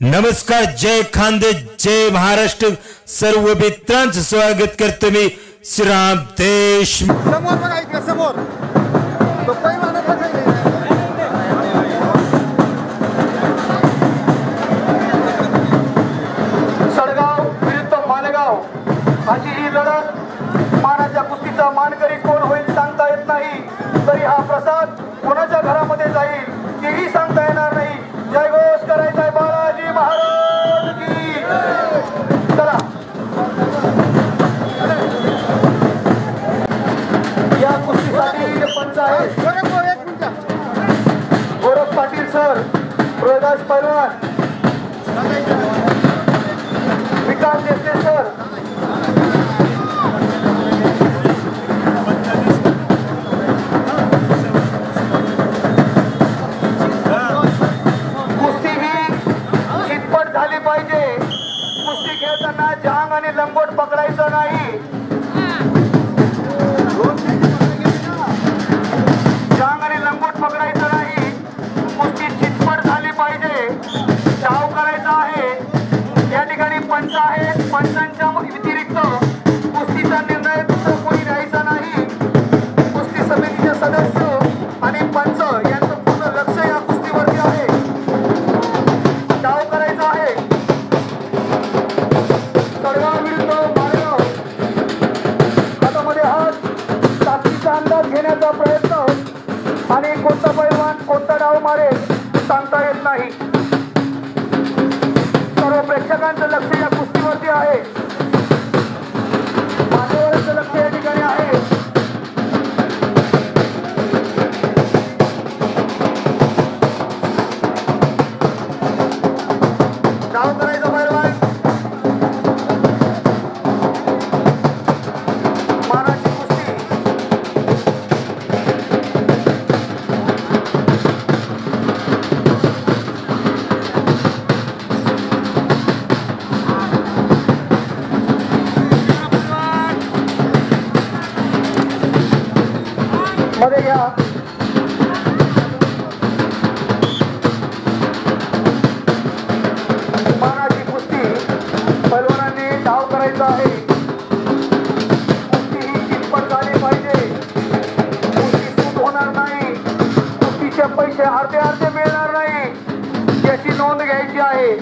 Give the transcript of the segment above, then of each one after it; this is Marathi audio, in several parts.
नमस्कार, जय खानदेश, जय महाराष्ट्र. सर्व मित्रांचं स्वागत करतो मी श्रीराम देश. समोर बघा, इकडे समोर तो पैलवान सडगाव विरुद्ध मालेगाव अशी ही लढत. मानाच्या कुस्तीचा मानकरी कोण होईल सांगता येत नाही, तरी हा प्रसाद कोणाच्या घरामध्ये जाईल तेही सांगता येणार नाही. जय घोष करायचा आहे बालाजी महाराज की. चला, या कुस्तीसाठी पंच आहेत गोरख पाटील सर, रोहिदास पैलवान, विकास देशे सर, कुस्ती ही चितपट झाली पाहिजे. कुस्ती खेळताना जांग आणि लंगोट पकडायचं नाही. जांग आणि लंगोट पकडायचं नाही. कुस्ती चितपट झाली पाहिजे. डाव करायचा आहे. या ठिकाणी पंच आहेत. पंचांच्या व्यतिरिक्त कुस्तीचा निर्णय दुसरं कोणी घ्यायचा नाही. कुस्ती समितीचे सदस्य आणि पंच यांचं पूर्ण लक्ष या कुस्तीवरती आहे. डाव करायचा आहे. सडगाव विरुद्ध मालेगाव. हातामध्ये हात, ताकदीचा अंदाज घेण्याचा प्रयत्न आणि कोणता पैलवान कोणता डाव मारेल सांगता येत नाही. सर्व प्रेक्षकांचं लक्ष या कुस्तीवरती आहे. मान्यवरांचं लक्ष या ठिकाणी आहे. डाव करायचा पैलवान. मानाची कुस्ती. मध्ये घ्या. मानाची कुस्ती. पैलवानांनी डाव करायचा आहे. कुस्ती ही चितपट झाली पाहिजे. कुस्ती सूट होणार नाही. कुस्तीचे पैसे अर्धे अर्धे मिळणार नाही याची नोंद घ्यायची आहे.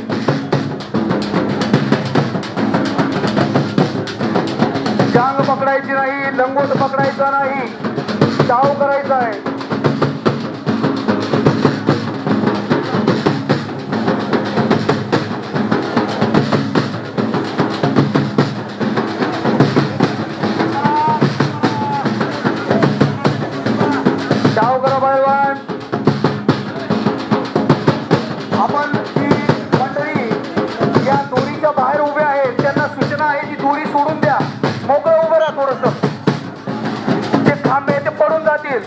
जांग पकडायची नाही. लंगोट पकडायचा नाही. डाव करायचा आहे. डाव करा पैलवान. आपण जी मंडळी या दोरीच्या बाहेर उभे आहेत त्यांना सूचना आहे की दोरी सोडून द्या. मोकळं उभं राहा. थोडस ते खांबे ते पडून जातील.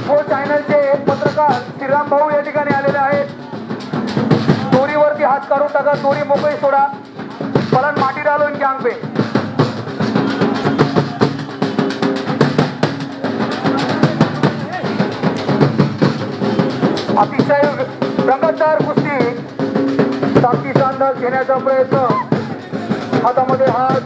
हो, चॅनलचे पत्रकार श्रीराम भाऊ या ठिकाणी आलेले आहेत. दोरीवरती हात काढून टाका. दोरी मोकळी सोडा. पलन माटी डालो इनके आंग पे. अतिशय रंगतदार कुस्ती. ताकदीचा अंदाज घेण्याचा प्रयत्न. हातामध्ये हात.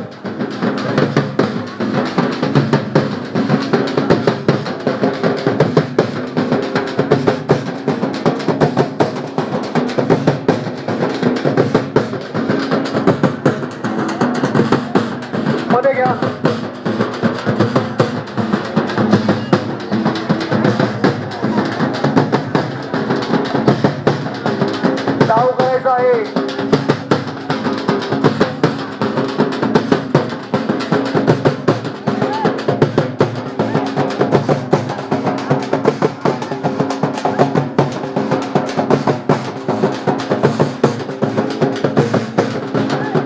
मध्ये घ्या. डाव करायचा आहे.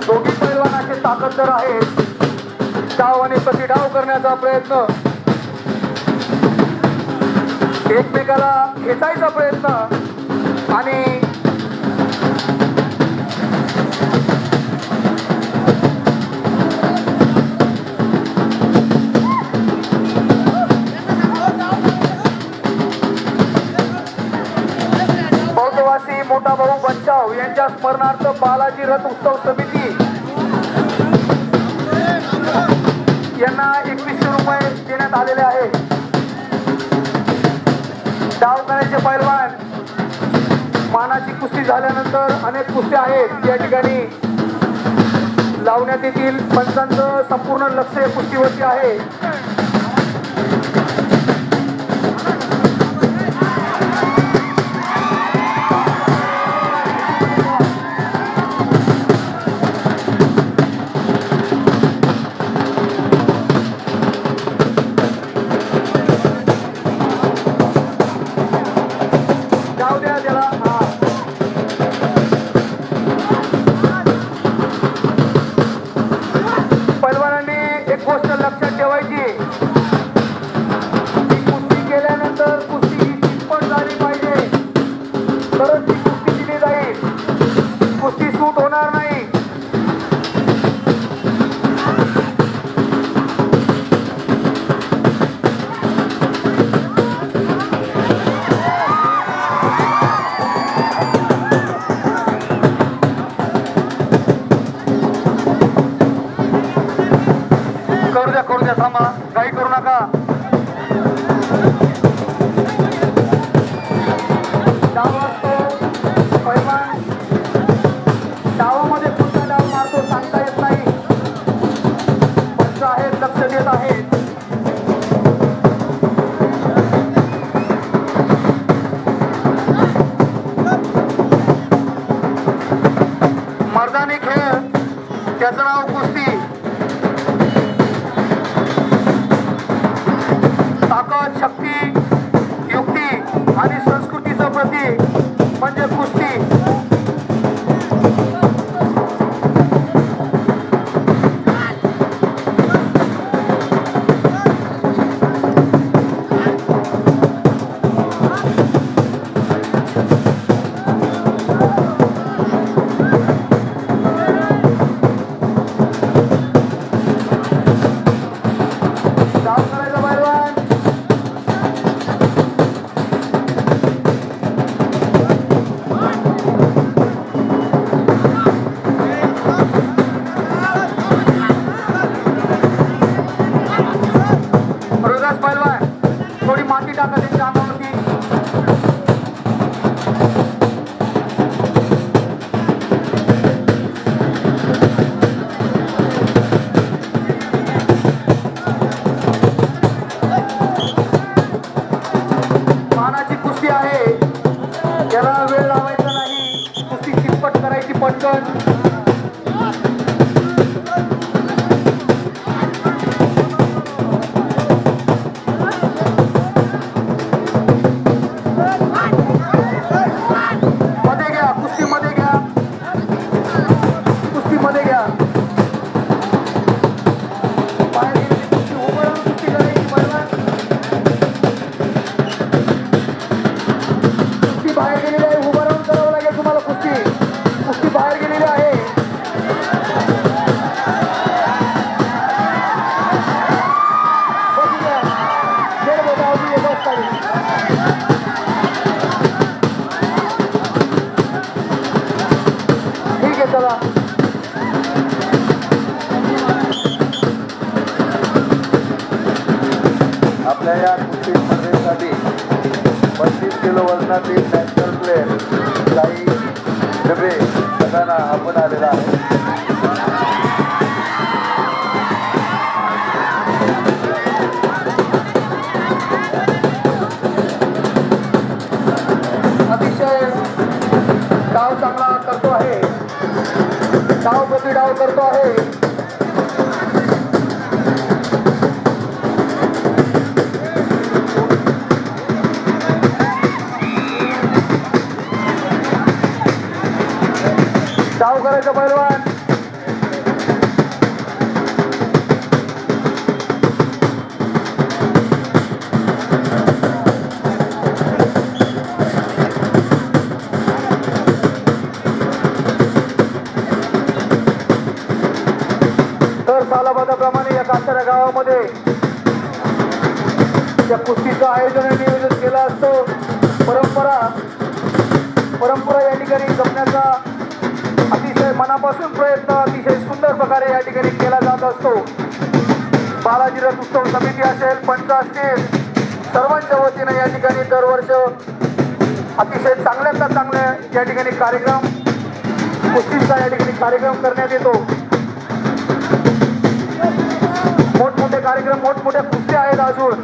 दोघी पैलवानाचे ताकददार आहेत. डाव आणि प्रतिडाव करण्याचा प्रयत्न. एकमेकाला खेचायचा प्रयत्न आणि स्मरणार्थ बालाजी रथ उत्सव समिती यांना 2100 रुपये देण्यात आलेले आहे. डाव करायचे पैलवान. मानाची कुस्ती झाल्यानंतर अनेक कुस्त्या आहेत या ठिकाणी लावण्यात येतील. पंचांचं संपूर्ण लक्ष कुस्तीवरती आहे. करू द्या थांबा, काही करू नका. डाव असतो पैलवान. डावामध्ये कुठला डाव मारतो सांगता येत नाही. पंच आहेत, लक्ष देत आहेत. मर्दानी खेळ त्याचं नाव कुस्ती. ताकद, शक्ती, युक्ती आणि संस्कृतीचं प्रतीक म्हणजे कुस्ती. मानाची कुस्ती आहे, याला वेळ लावायचा नाही. कुस्ती चितपट करायची पटकन. मध्ये घ्या, कुस्तीमध्ये घ्या, कुस्तीमध्ये घ्या. आपल्या या कुस्ती स्पर्धेसाठी 35 किलो वजनातील नॅशनल प्लेअर साई डबे सगळ्यांना आपण आलेला आहे. अतिशय डाव चांगला करतो आहे. डाव प्रति डाव करतो आहे. डाव करायचं पैलवान. तर सालाबादाप्रमाणे या कासारा गावामध्ये त्या कुस्तीचं आयोजन नियोजन केलं असतं. परंपरा या ठिकाणी जपण्याचा अतिशय मनापासून प्रयत्न अतिशय सुंदर प्रकारे या ठिकाणी केला जात असतो. बालाजी रथ उत्सव समिती असेल, पंच असतील, सर्वांच्या वतीने या ठिकाणी दरवर्ष अतिशय चांगल्यातला चांगले या ठिकाणी कार्यक्रम कुस्तीचा या ठिकाणी कार्यक्रम करण्यात येतो. मोठमोठे कार्यक्रम, मोठमोठ्या कुस्त्या आहेत. अजून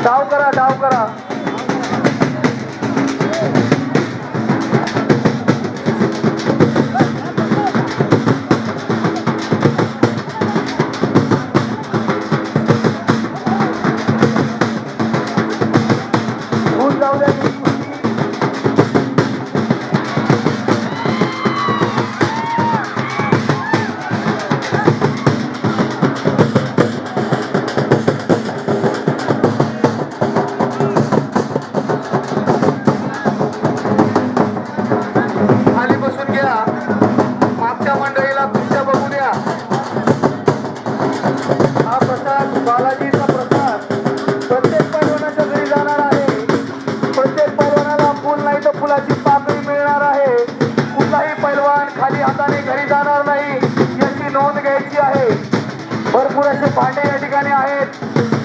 डाव करा, डाव करा. बालाजीचा प्रसाद प्रत्येक पैलवानाच्या घरी जाणार आहे. प्रत्येक पैलवानाला फुल नाही तर फुलाची पाकळी मिळणार आहे. कुठलाही पैलवान खाली हाताने घरी जाणार नाही याची नोंद घ्यायची आहे. भरपूर असे भांडे या ठिकाणी आहेत.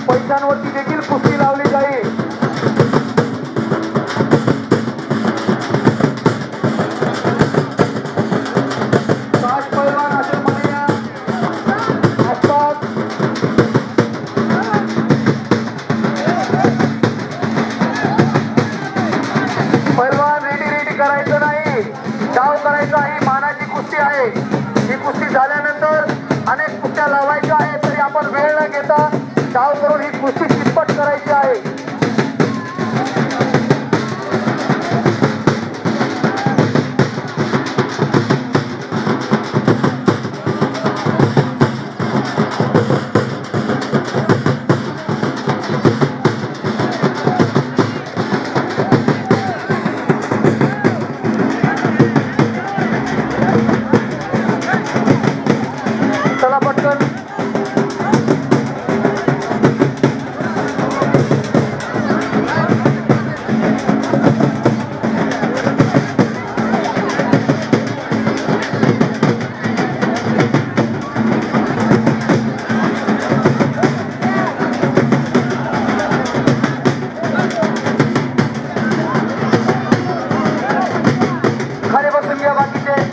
पैशांवरती देखील कुस्ती लावली जाईल. करायचं नाही, डाव करायचा. ही मानाची कुस्ती आहे. ही कुस्ती झाल्यानंतर अनेक कुस्त्या लावायच्या आहेत, तरी आपण वेळ न घेता डाव करून ही कुस्ती चितपट करायची आहे.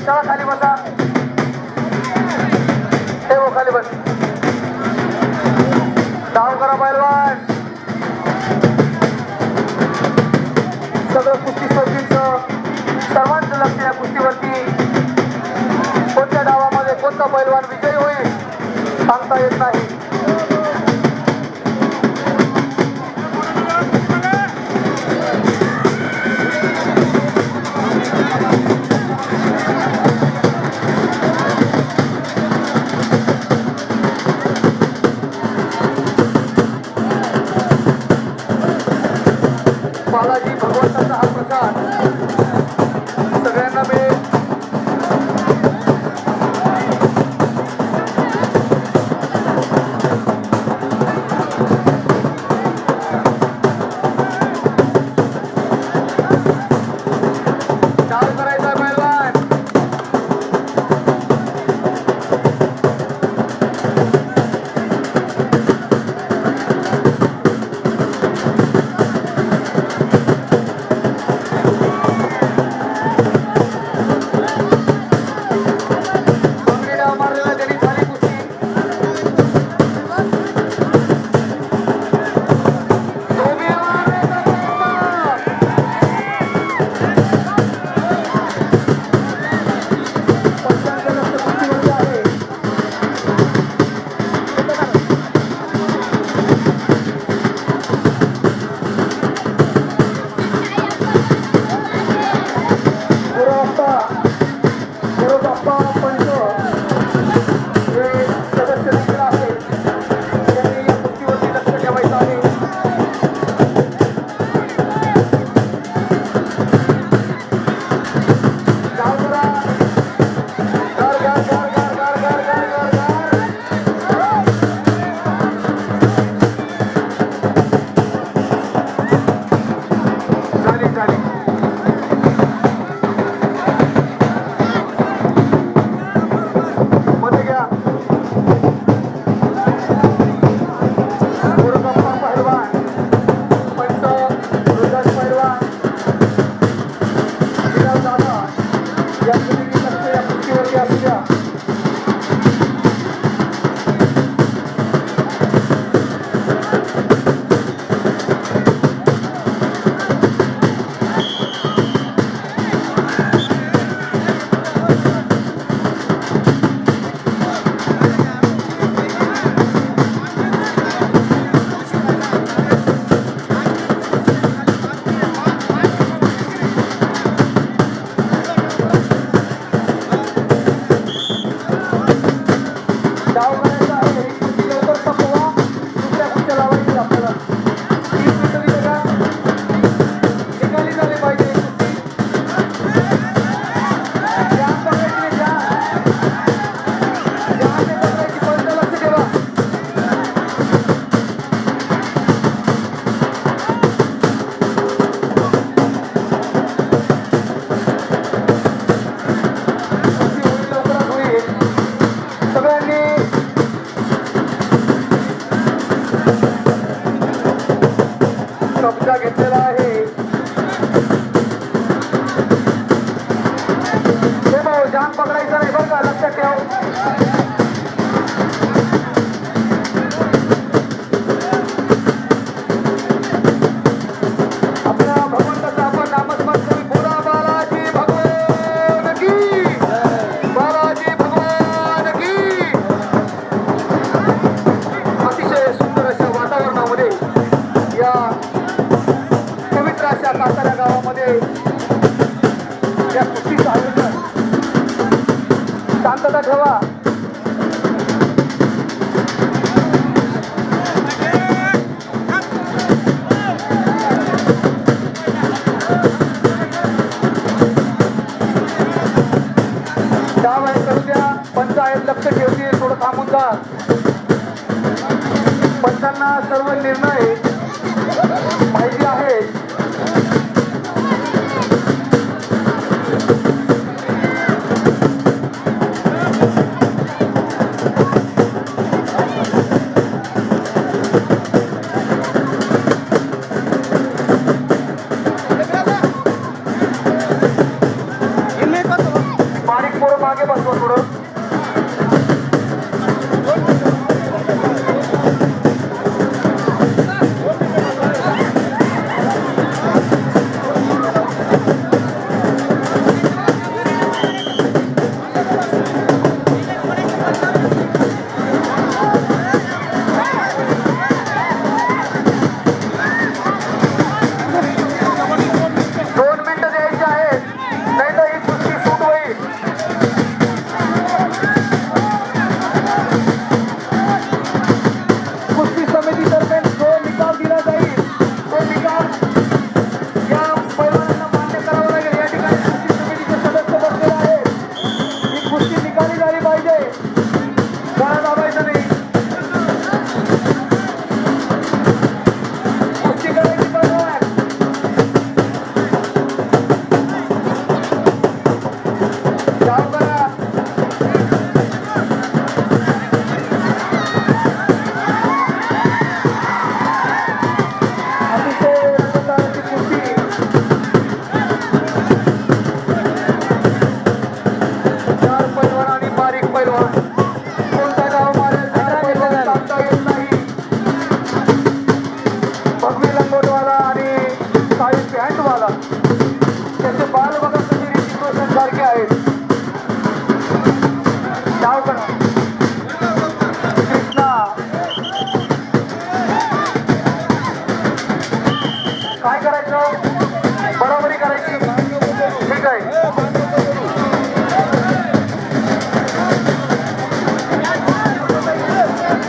चला खाली बसा. हे हो खाली बस. डाव करा पैलवान. सगळं कुस्ती शौकींचं सर्वांचं लक्ष या कुस्तीवरती. कोणत्या डावामध्ये कोणता पैलवान विजयी होईल सांगता येत नाही. बालाजी भगवंताचा हा प्रसाद सगळ्यांना मिळेल. डाव करायचा पैलवान. गुरुबाप्पा पंच शांतता ठेवा. डाव आहे करू द्या. पंच आहेत लक्ष ठेवतील. थोडं थांबून जा. पंचांना सर्व निर्णय माहिती आहेत. बारीक पोरं मागे बसवा थोडं. काय करायचं? बरोबरी करायची. ठीक आहे.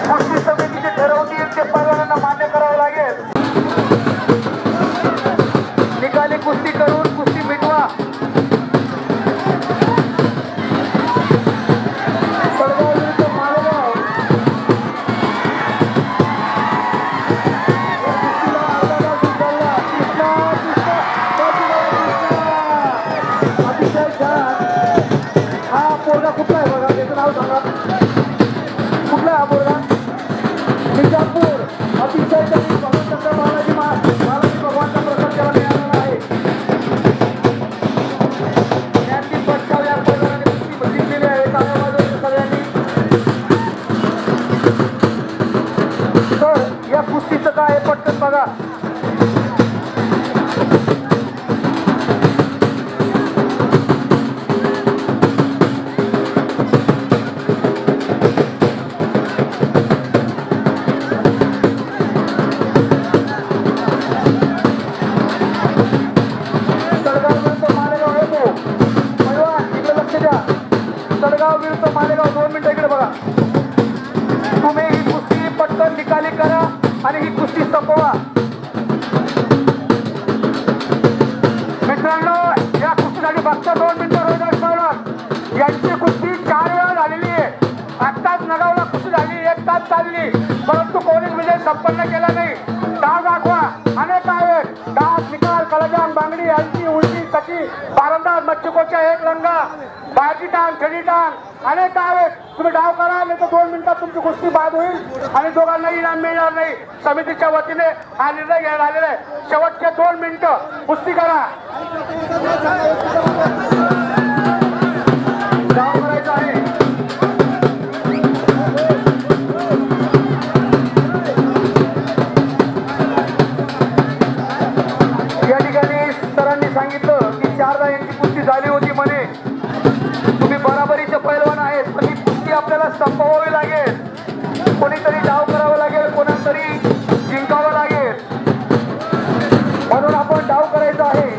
कुस्ती समितीचे ठरवतील ते पैलवानांना मान्य करावं लागेल. निकाली कुस्ती करून कुस्ती मिटवा. कुठला आहे बघा, त्याचं नाव सांगा. कुठला आहे हा पोरगा? निजापूर. अतिशय त्यांनी भगवंत बालाजी भगवानचा प्रसाद त्याला मिळालेला आहे. त्यातील 25 पैलवानांनी कुस्ती बघितलेली आहे. टाळ्या वाजवल्या सगळ्यांनी. तर या कुस्तीचं काय आहे पटकन बघा. तडगाव विरुद्ध मालेगाव. 2 मिनिटं इकडे बघा. तुम्ही ही कुस्ती पटकन निकाली करा आणि ही कुस्ती संपवा. मित्रांनो, या कुस्तीसाठी फक्त 2 मिनिटं रोहिदास पहलवान यांची कुस्ती 4 वेळा झालेली आहे. आत्ताच नगावला कुस्ती झाली, 1 तास चालली, परंतु कोणीच विजय संपन्न केला नाही. डाव दाखवा. अनेक आहेत. डाव, निकाल, कलाजान, बांगडी, हलकी, उलटी, कशी, बारंदाज, मच्छीकोच्या 1 लंगा, बाजी टांग, छडी टांग, अनेक आहेत. तुम्ही डाव करा, नाही तर 2 मिनिटात तुमची कुस्ती बाद होईल आणि दोघांना इनाम मिळणार नाही. समितीच्या वतीने हा निर्णय घेण्यात आलेला आहे. शेवटचे 2 मिनिटं कुस्ती करा. डाव करायचा आहे. या ठिकाणी सरांनी सांगितलं की 4दा यांची कुस्ती झाली होती म्हणे. तुम्ही बराबरीचे पैलवान आहेत, पण ही कुस्ती आपल्याला संपवावी लागेल. कोणीतरी डाव करावा लागेल, कोणातरी जिंकावं लागेल. म्हणून आपण डाव करायचा आहे.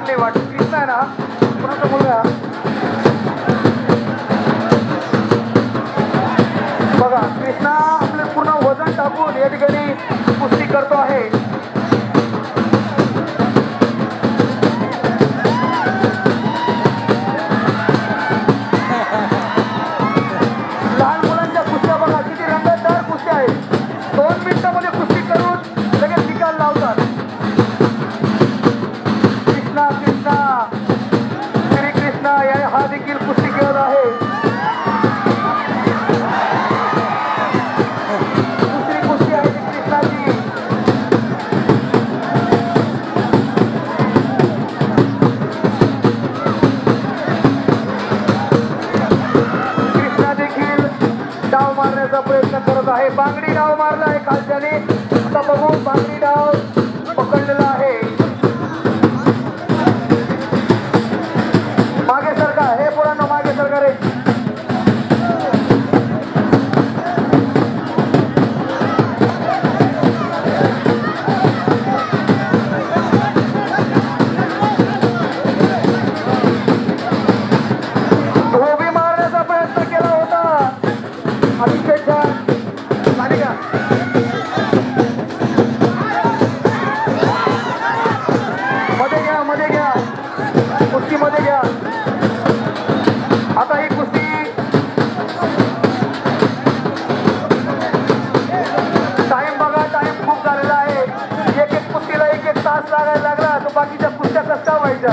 आपली वाट कृष्णा आहे ना कोणाचा मुलगा बघा कृष्णा आपले पूर्ण वजन टाकून या ठिकाणी कुस्ती करतो आहे लहान मुलांच्या कुस्त्या बघा किती रंगतदार कुस्त्या आहेत 2 मिनिटांमध्ये कुस्ती करून लगेच निकाल लावतात कृष्णा कृष्णा श्री कृष्णा या हा देखील कुस्ती खेळत आहे दुसरी कुस्ती आहे ती कृष्णाची कृष्णा देखील डाव मारण्याचा प्रयत्न करत आहे बांगडी डाव मारला आहे खालच्याने आता बघू बांगडी डाव पकडलेला आहे मागे सरका हे पोरांनो मागे सरका रे धोबी मारण्याचा प्रयत्न केला होता अतिशय छान आणि का मध्ये घ्या कुस्ती मध्ये घ्या आता ही कुस्ती टाइम बघा टाइम खूप झालेला आहे एक कुस्तीला 1 तास लागायला लागला तर बाकीच्या कुस्त्या कशा व्हायच्या